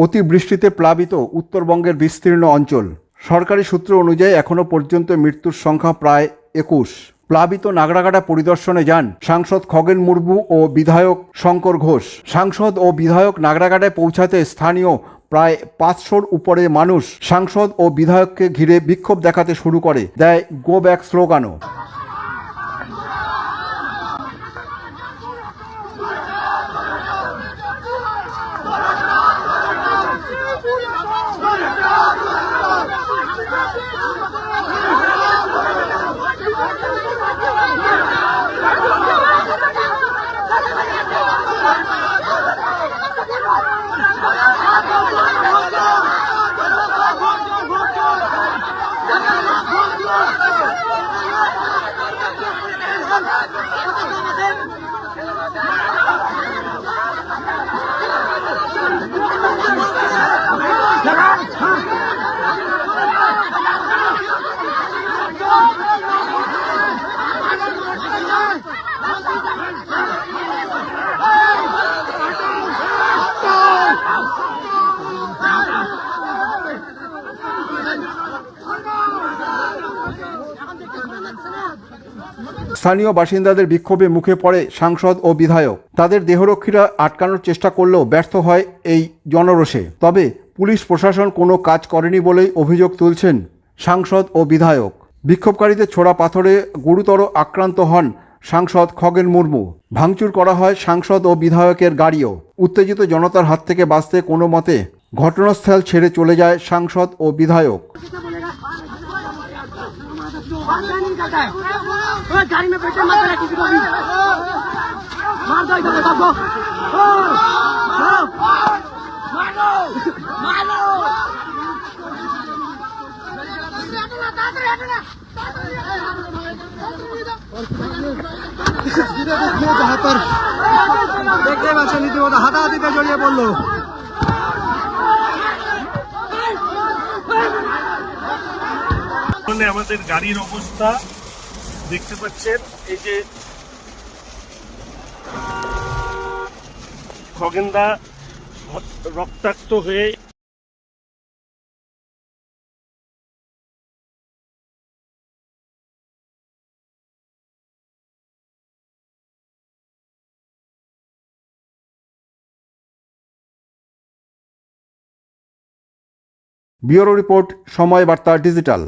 অতিবৃষ্টিতে প্লাবিত উত্তরবঙ্গের বিস্তীর্ণ অঞ্চল। সরকারি সূত্র অনুযায়ী এখনও পর্যন্ত মৃত্যুর সংখ্যা প্রায় ২১। প্লাবিত নাগরাকাটা পরিদর্শনে যান সাংসদ খগেন মুর্মু ও বিধায়ক শঙ্কর ঘোষ। সাংসদ ও বিধায়ক নাগরাকাটায় পৌঁছাতে স্থানীয় প্রায় ৫০০-র উপরে মানুষ সাংসদ ও বিধায়ককে ঘিরে বিক্ষোভ দেখাতে শুরু করে দেয় গো ব্যাক স্লোগানও। স্থানীয় বাসিন্দাদের বিক্ষোভে মুখে পড়ে সাংসদ ও বিধায়ক। তাদের দেহরক্ষীরা আটকানোর চেষ্টা করলেও ব্যর্থ হয় এই জনরোষে। তবে পুলিশ প্রশাসন কোনো কাজ করেনি বলেই অভিযোগ তুলছেন সাংসদ ও বিধায়ক। বিক্ষোভকারীদের ছোড়া পাথরে গুরুতর আক্রান্ত হন সাংসদ খগেন মুর্মু। ভাঙচুর করা হয় সাংসদ ও বিধায়কের গাড়িও। উত্তেজিত জনতার হাত থেকে বাঁচতে কোনো মতে ঘটনাস্থল ছেড়ে চলে যায় সাংসদ ও বিধায়ক। गाड़ी में बैठे मत रहा किसी को भी मार दो इधर सबको मारो मारो जहाँ पर देखते बच्चे नीति वो हाथाहाथी पे जड़िए बोल लो। আমাদের গাড়ির অবস্থা দেখতে পাচ্ছেন, এই যে খগেনদা রক্তাক্ত হয়ে ব্যুরো রিপোর্ট, সময় বার্তা ডিজিটাল।